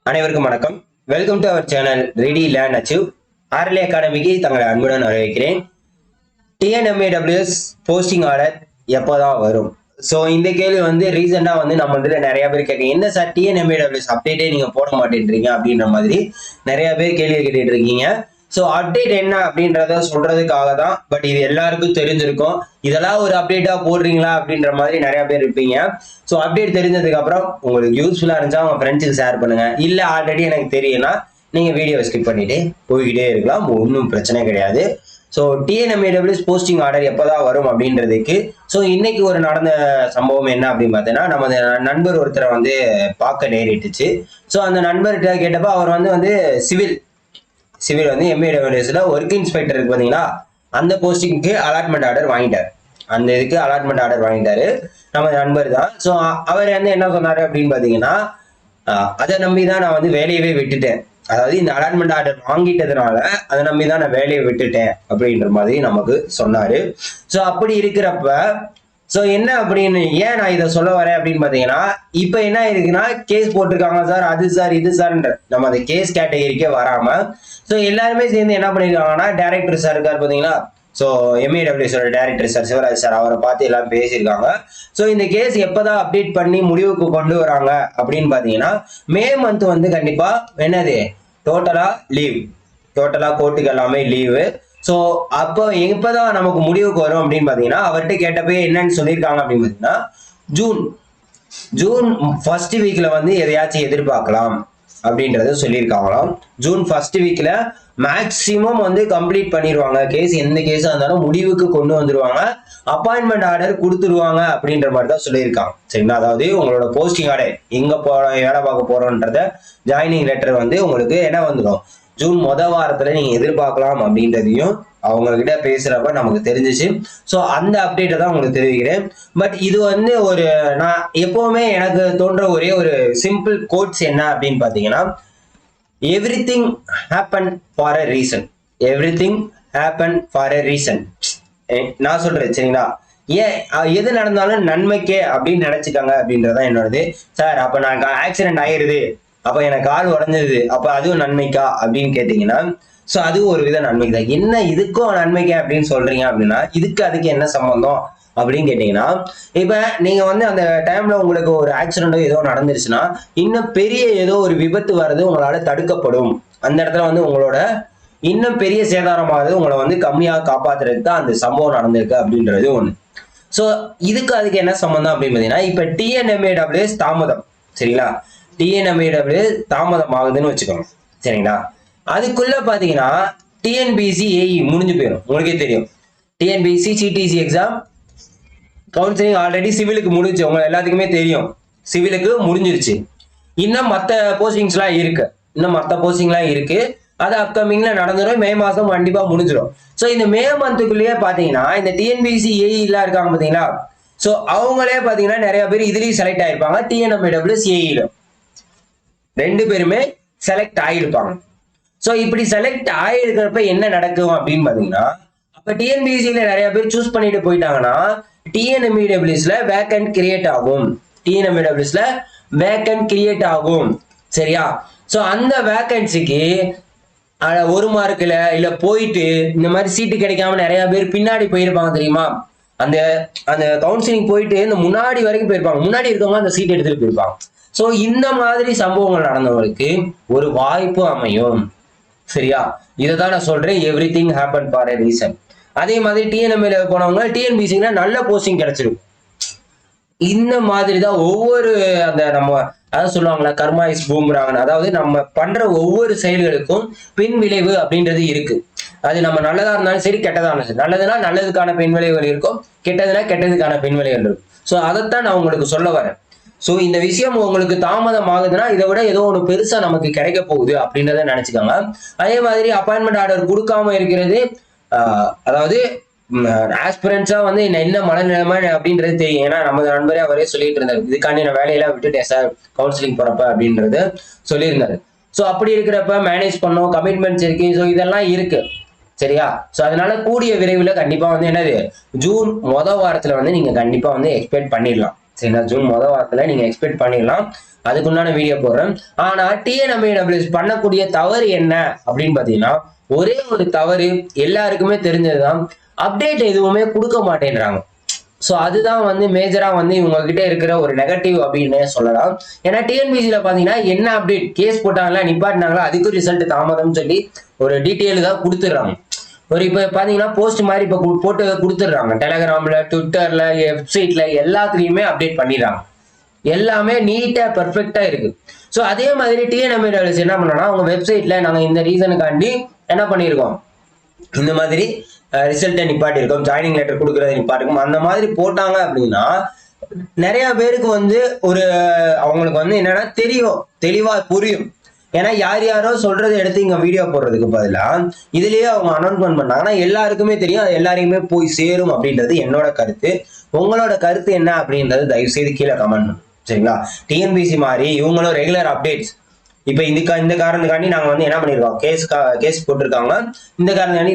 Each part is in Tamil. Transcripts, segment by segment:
அனைவருக்கும் வணக்கம். Welcome to our channel ready learn achieve. RLA அகாடமிக்கு தங்களை அன்புடன் வரவேற்கிறேன். டிஎன்எம்ஏடபிள்யூஎஸ் போஸ்டிங் ஆர்டர் எப்போதான் வரும்? ஸோ இந்த கேள்வி ரீசெண்டாக நம்ம நிறைய பேர் கேட்க, என்ன சார் டிஎன்எம்ஏடபிள்யூஎஸ் அப்டேட்டே நீங்கள் போட மாட்டேன்றீங்க அப்படின்ற மாதிரி நிறைய பேர் கேள்வி கேட்டுட்டு இருக்கீங்க. ஸோ அப்டேட் என்ன அப்படின்றத சொல்றதுக்காக தான். பட் இது எல்லாருக்கும் தெரிஞ்சிருக்கும். இதெல்லாம் ஒரு அப்டேட்டா போடுறீங்களா அப்படின்ற மாதிரி நிறைய பேர் இருப்பீங்க. ஸோ அப்டேட் தெரிஞ்சதுக்கு அப்புறம் உங்களுக்கு யூஸ்ஃபுல்லா இருந்துச்சா உங்க ஃப்ரெண்ட்ஸுக்கு ஷேர் பண்ணுங்க. இல்லை ஆல்ரெடி எனக்கு தெரியும்னா நீங்க வீடியோ ஸ்கிப் பண்ணிட்டு போய்கிட்டே இருக்கலாம், ஒன்றும் பிரச்சனை கிடையாது. ஸோ டிஎன்எம்ஏடபிள்யூஎஸ் போஸ்டிங் ஆர்டர் எப்போதான் வரும் அப்படின்றதுக்கு ஸோ இன்னைக்கு ஒரு நடந்த சம்பவம் என்ன அப்படின்னு பார்த்தீங்கன்னா, நமது நண்பர் ஒருத்தரை பார்க்க நேரிட்டுச்சு. ஸோ அந்த நண்பர்கிட்ட கேட்டப்போ அவர் சிவில் எம்ஏடபிள்யூஎஸ்ல ஒர்க் இன்ஸ்பெக்டர் இருக்கு பார்த்தீங்களா, அந்த போஸ்டிங்க்கு அலாட்மெண்ட் ஆர்டர் வாங்கிட்டார். அந்த இதுக்கு அலாட்மெண்ட் ஆர்டர் வாங்கிட்டாரு நம்ம நண்பர் தான். ஸோ அவர் என்ன சொன்னாரு அப்படின்னு பார்த்தீங்கன்னா, அதை நம்பி தான் நான் வேலையவே விட்டுட்டேன். அதாவது இந்த அலாட்மெண்ட் ஆர்டர் வாங்கிட்டதுனால அதை நம்பி தான் நான் வேலையை விட்டுட்டேன் அப்படின்ற மாதிரி நமக்கு சொன்னாரு. ஸோ அப்படி இருக்கிறப்ப ஸோ என்ன அப்படின்னு ஏன் நான் இதை சொல்ல வரேன் அப்படின்னு பார்த்தீங்கன்னா, இப்போ என்ன இருக்குன்னா கேஸ் போட்டிருக்காங்க சார், அது சார் இது சார்ன்ற நம்ம அந்த கேஸ் கேட்டகரிக்கே வராம ஸோ எல்லாருமே சேர்ந்து என்ன பண்ணியிருக்காங்கன்னா, டைரக்டர் சார் இருக்கார் பார்த்தீங்களா, ஸோ எம்ஏடபிள்யூஎஸோட டைரக்டர் சார் சிவராஜ் சார், அவரை பார்த்து எல்லாம் பேசியிருக்காங்க. ஸோ இந்த கேஸ் எப்போதான் அப்டேட் பண்ணி முடிவுக்கு கொண்டு வராங்க அப்படின்னு பார்த்தீங்கன்னா, மே மந்த் கண்டிப்பா என்னது டோட்டலா கோர்ட்டுக்கு எல்லாமே லீவு. ஸோ அப்போ எப்பதான் நமக்கு முடிவுக்கு வரும் அப்படின்னு பார்த்தீங்கன்னா, அவர்கிட்ட கேட்டப்ப என்னன்னு சொல்லியிருக்காங்க அப்படின்னு பார்த்தீங்கன்னா, ஜூன் ஃபர்ஸ்ட் வீக்ல எதையாச்சும் எதிர்பார்க்கலாம் அப்படின்றத சொல்லியிருக்காங்களாம். ஜூன் ஃபர்ஸ்ட் வீக்ல மேக்சிமம் கம்ப்ளீட் பண்ணிடுவாங்க. கேஸ் எந்த கேஸா இருந்தாலும் முடிவுக்கு கொண்டு வந்துருவாங்க, அப்பாயின்மெண்ட் ஆர்டர் கொடுத்துருவாங்க அப்படின்ற மாதிரி தான் சொல்லியிருக்காங்க. சரிங்களா? அதாவது உங்களோட போஸ்டிங் ஆர்டர் எங்க வேலை பார்க்க போறோன்றத ஜாயினிங் லெட்டர் உங்களுக்கு என்ன வந்துடும், ஜூன் வாரத்துல நீங்க எதிர்பார்க்கலாம் அப்படின்றதையும் அவங்ககிட்ட பேசுறப்ப நமக்கு தெரிஞ்சிச்சு. ஸோ அந்த அப்டேட்டை தான் உங்களுக்கு தெரிவிக்கிறேன். பட் இது ஒரு நான் எப்பவுமே எனக்கு தோன்ற ஒரே ஒரு சிம்பிள் கோட்ஸ் என்ன அப்படின்னு பாத்தீங்கன்னா, everything happen for a reason. Everything happen for a reason. நான் சொல்றேன் சரிங்களா? ஏன் எது நடந்தாலும் நன்மைக்கே அப்படின்னு நினைச்சுக்காங்க அப்படின்றதான் என்னோடது. சார் அப்ப நான் ஆக்சிடென்ட் ஆயிருது, அப்ப எனக்கு கால் உடஞ்சது, அப்ப அதுவும் நன்மைக்கா அப்படின்னு கேட்டீங்கன்னா, சோ அதுவும் ஒரு வித நன்மைக்கு தான். என்ன இதுக்கும் நன்மைக்கா அப்படின்னு சொல்றீங்க அப்படின்னா, அதுக்கு என்ன சம்பந்தம் அப்படின்னு கேட்டீங்கன்னா, இப்ப நீங்க அந்த டைம்ல உங்களுக்கு ஒரு ஆக்சிடென்டோ ஏதோ நடந்துருச்சுன்னா, இன்னும் பெரிய ஏதோ ஒரு விபத்து வர்றது உங்களால தடுக்கப்படும். அந்த இடத்துல உங்களோட இன்னும் பெரிய சேதாரமானது உங்களை கம்மியா காப்பாத்துறதுக்கு தான் அந்த சம்பவம் நடந்திருக்கு அப்படின்றது ஒண்ணு. சோ அதுக்கு என்ன சம்பந்தம் அப்படின்னு பாத்தீங்கன்னா, இப்ப டிஎன்எம்ஏடபிள்யூஎஸ் தாமதம், சரிங்களா? டிஎன்எம்ஏடபிள்யூஎஸ் தாமதம் ஆகுதுன்னு வச்சுக்கோங்க, சரிங்களா? அதுக்குள்ள பாத்தீங்கன்னா டிஎன்பிசி ஏஇ முடிஞ்சு போயிடும். உங்களுக்கே தெரியும், TNPSC CDC exam counselling already சிவிலுக்கு முடிஞ்சு, உங்க எல்லாத்துக்குமே தெரியும், சிவிலுக்கு முடிஞ்சிருச்சு. இன்னும் மற்ற போஸ்டிங்ஸ்லாம் இருக்கு. அது அப்கமிங்ல நடந்துடும். மே மாசம் கண்டிப்பா முடிஞ்சிடும். ஸோ இந்த மே மந்த்துக்குள்ளேயே பாத்தீங்கன்னா இந்த டிஎன்பிசி ஏஇ எல்லாம் இருக்காங்க பாத்தீங்களா, ஸோ அவங்களே பாத்தீங்கன்னா நிறைய பேர் இதுலயும் செலக்ட் ஆயிருப்பாங்க. டிஎன்எம்ஏடபிள்யூஎஸ் ஏஇல 2 பேருமே செலக்ட் ஆயிருப்பாங்க. ஸோ இப்படி செலக்ட் ஆயிருக்கிறப்ப என்ன நடக்கும் அப்படின்னு பாத்தீங்கன்னா, அப்ப டிஎன்பிசியில நிறைய பேர் சூஸ் பண்ணிட்டு போயிட்டாங்கன்னா டிஎன்எம்ஏடபிள்யூஎஸ்ல வேக்கன்ட் கிரியேட் ஆகும். சரியா? ஸோ அந்த வேக்கன்சிக்கு 1 மார்க்ல இல்ல போயிட்டு இந்த மாதிரி சீட்டு கிடைக்காம நிறைய பேர் பின்னாடி போயிருப்பாங்க தெரியுமா? அந்த கவுன்சிலிங் போயிட்டு இந்த முன்னாடி வரைக்கும் போயிருப்பாங்க, முன்னாடி இருக்கவங்க அந்த சீட் எடுத்துட்டு போயிருப்பாங்க. ஸோ இந்த மாதிரி சம்பவங்கள் நடந்தவங்களுக்கு ஒரு வாய்ப்பு அமையும். சரியா? இதைதான் நான் சொல்றேன், everything happen for a reason. அதே மாதிரி டிஎன்எம்ஏல போனவங்க டிஎன்பிசினா நல்ல போஸ்டிங் கிடைச்சிருக்கும். இந்த மாதிரி தான் ஒவ்வொரு நம்ம அதாவது சொல்லுவாங்களா, கர்மா இஸ் பூம்ராங்கன்னு. அதாவது நம்ம பண்ற ஒவ்வொரு செயல்களுக்கும் பின் விளைவு அப்படின்றது இருக்கு. அது நம்ம நல்லதா இருந்தாலும் சரி, கெட்டதா இருந்தாலும் சரி. நல்லதுன்னா நல்லதுக்கான பின் விளைவுகள் இருக்கும், கெட்டதுன்னா கெட்டதுக்கான பின் விளைவுகள் இருக்கும். ஸோ அதைத்தான் நான் உங்களுக்கு சொல்ல வரேன். ஸோ இந்த விஷயம் உங்களுக்கு தாமதம் ஆகுதுன்னா இதை விட ஏதோ ஒன்று பெருசா நமக்கு கிடைக்க போகுது அப்படின்றத நினைச்சுக்காங்க. அதே மாதிரி அப்பாயின்மெண்ட் ஆர்டர் கொடுக்காம இருக்கிறது, அதாவது ஆஸ்பிரன்ஸா என்ன மனநிலைமை அப்படின்றது தெரியும். ஏன்னா நம்ம நண்பரே அவரே சொல்லிட்டு இருந்தாரு, இதுக்காண்டி நான் வேலையெல்லாம் விட்டுட்டேன் சார் கவுன்சிலிங் போறப்ப அப்படின்றது சொல்லியிருந்தாரு. ஸோ அப்படி இருக்கிறப்ப மேனேஜ் பண்ணோம், கமிட்மெண்ட்ஸ் இருக்கு, ஸோ இதெல்லாம் இருக்கு. சரியா? ஸோ அதனால கூடிய விரைவில் கண்டிப்பா என்னது ஜூன் வாரத்துல நீங்க கண்டிப்பா எக்ஸ்பெக்ட் பண்ணிடலாம். சரிங்களா? ஜூன் முதல் வாரத்துல நீங்க எக்ஸ்பெக்ட் பண்ணிடலாம். அதுக்குண்டான வீடியோ போடுறேன். ஆனா டிஎன்எம்ஏடபிள்யூஎஸ் பண்ணக்கூடிய தவறு என்ன அப்படின்னு பாத்தீங்கன்னா, ஒரே ஒரு தவறு எல்லாருக்குமே தெரிஞ்சதுதான், அப்டேட் எதுவுமே கொடுக்க மாட்டேன்றாங்க. ஸோ அதுதான் வந்து மேஜரா வந்து இவங்க கிட்ட இருக்கிற ஒரு நெகட்டிவ் அப்படின்னு சொல்லலாம். ஏன்னா டிஎன்பிசியில பாத்தீங்கன்னா என்ன அப்டேட் கேஸ் போட்டாங்களா நிப்பாட்டினாங்களா அதுக்கு ரிசல்ட் தாமதம் சொல்லி ஒரு டீட்டெயில் தான் கொடுத்துடுறாங்க. ஒரு இப்ப பாத்தீங்கன்னா போஸ்ட் மாதிரி இப்ப போட்டு கொடுத்துடுறாங்க. டெலிகிராம்ல, ட்விட்டர்ல, வெப்சைட்ல எல்லாத்துலயுமே அப்டேட் பண்ணிடுறாங்க. எல்லாமே நீட்டா பெர்ஃபெக்டா இருக்கு. ஸோ அதே மாதிரி டிஎன்எம்ஏடபிள்யூஎஸ் என்ன பண்ணோம்னா அவங்க வெப்சைட்ல நாங்க இந்த ரீசனுக்காண்டி என்ன பண்ணியிருக்கோம், இந்த மாதிரி ரிசல்ட்டை நிப்பாட்டி இருக்கோம், ஜாயினிங் லெட்டர் கொடுக்கறத நிப்பாட்டிருக்கோம், அந்த மாதிரி போட்டாங்க அப்படின்னா நிறைய பேருக்கு வந்து ஒரு அவங்களுக்கு வந்து என்னன்னா தெரியும், தெளிவா புரியும். ஏன்னா யார் யாரோ சொல்றதை எடுத்து இங்க வீடியோ போடுறதுக்கு பதிலா இதுலயே அவங்க அனௌன்ஸ்மெண்ட் பண்ணாங்கன்னா எல்லாருக்குமே தெரியும், அது எல்லாரையுமே போய் சேரும் அப்படின்றது என்னோட கருத்து. உங்களோட கருத்து என்ன அப்படின்றது தயவு செய்து கீழே கமெண்ட் பண்ணுங்க. சரிங்களா? டிஎன்பிசி மாதிரி இவங்களும் ரெகுலர் அப்டேட்ஸ் இப்ப இந்த காரணத்துக்காண்டி நாங்க வந்து என்ன பண்ணிருக்கோம், கேஸ் போட்டிருக்காங்க, இந்த காரணத்துக்காண்டி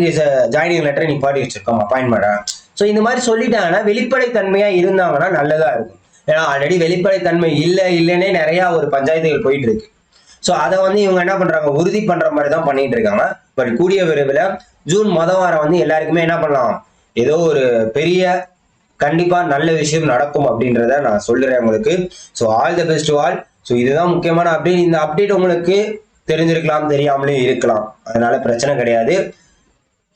ஜாயினிங் லெட்டரை நிப்பாட்டி வச்சிருக்கோம் அப்பாயின்மெண்ட். ஸோ இந்த மாதிரி சொல்லிட்டாங்கன்னா வெளிப்படைத்தன்மையா இருந்தாங்கன்னா நல்லதா இருக்கும். ஏன்னா ஆல்ரெடி வெளிப்படைத்தன்மை இல்லைன்னே நிறைய ஒரு பஞ்சாயத்துகள் போயிட்டு இருக்கு. ஸோ அதை வந்து இவங்க என்ன பண்றாங்க, உறுதி பண்ற மாதிரி தான் பண்ணிட்டு இருக்காங்க. பட் கூடிய விரைவில் ஜூன் முதல் வாரம் வந்து எல்லாருக்குமே என்ன பண்ணலாம், ஏதோ ஒரு பெரிய கண்டிப்பா நல்ல விஷயம் நடக்கும் அப்படின்றத நான் சொல்லுறேன் உங்களுக்கு. So all the best to all. So இதுதான் முக்கியமான அப்டேட். இந்த அப்டேட் உங்களுக்கு தெரிஞ்சிருக்கலாம், தெரியாமலே இருக்கலாம், அதனால பிரச்சனை கிடையாது.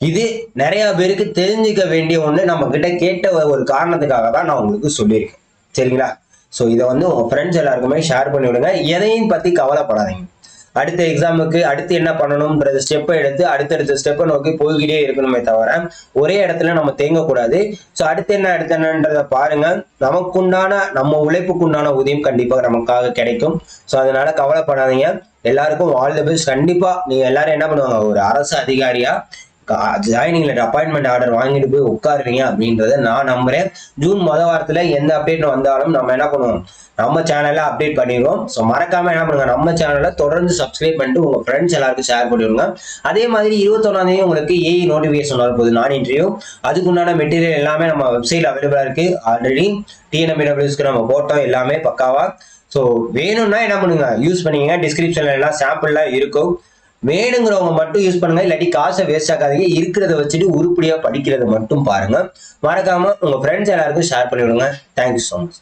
இது நிறைய பேருக்கு தெரிஞ்சுக்க வேண்டிய ஒண்ணு, நம்ம கிட்ட கேட்ட ஒரு காரணத்துக்காக தான் நான் உங்களுக்கு சொல்லியிருக்கேன். சரிங்களா? ஸோ இதை வந்து உங்க ஃப்ரெண்ட்ஸ் எல்லாருக்குமே ஷேர் பண்ணி விடுங்க. எதையும் பத்தி கவலைப்படாதீங்க. அடுத்த எக்ஸாமுக்கு அடுத்து என்ன பண்ணணும்ன்றது ஸ்டெப்பை எடுத்து அடுத்தடுத்த ஸ்டெப்பை நோக்கி போய்கிட்டே இருக்கணுமே தவிர ஒரே இடத்துல நம்ம தேங்கக்கூடாது. ஸோ அடுத்து என்னன்றதை பாருங்க. நமக்குண்டான நம்ம உழைப்புக்குண்டான ஊதியம் கண்டிப்பா நமக்காக கிடைக்கும். ஸோ அதனால கவலைப்படாதீங்க. எல்லாருக்கும் ஆல் தி பெஸ்ட். கண்டிப்பா நீங்க எல்லாரும் என்ன பண்ணுவாங்க, ஒரு அரசு அதிகாரியா ஜாயினிங் லெட்டர் அப்பாயின்மெண்ட் ஆர்டர் வாங்கிட்டு போய் உட்காருவீங்க அப்படின்றத நான் நம்புறேன். ஜூன் முதல் வாரத்துல எந்த அப்டேட் வந்தாலும் நம்ம என்ன பண்ணுவோம், நம்ம சேனல்ல அப்டேட் பண்ணிடுவோம். ஸோ மறக்காம என்ன பண்ணுங்க, நம்ம சேனலை தொடர்ந்து சப்ஸ்கிரைப் பண்ணிட்டு உங்க ஃப்ரெண்ட்ஸ் எல்லாருக்கும் ஷேர் பண்ணிவிடுங்க. அதே மாதிரி 21ஆம் தேதி உங்களுக்கு ஏஇ நோட்டிபிகேஷன் வரப்போகுது, நான் இன்டர்வியூ. அதுக்குண்டான மெட்டீரியல் எல்லாமே நம்ம வெப்சைட் அவைலபிளா இருக்கு. ஆல்ரெடி டிஎன்எம்ஏடபிள்யூஎஸ்க்கு நம்ம போட்டோம் எல்லாமே பக்காவா. ஸோ வேணும்னா என்ன பண்ணுங்க, யூஸ் பண்ணிக்கங்க. டிஸ்கிரிப்ஷன்ல எல்லாம் சாம்பிள்லாம் இருக்கும். வேணுங்கிறவங்க மட்டும் யூஸ் பண்ணுங்க, இல்லாட்டி காசை வேஸ்ட் ஆகாதீங்க. இருக்கிறத வச்சுட்டு உருப்படியா படிக்கிறத மட்டும் பாருங்க. மறக்காம உங்க ஃப்ரெண்ட்ஸ் எல்லாருக்கும் ஷேர் பண்ணி விடுங்க. Thank you so much.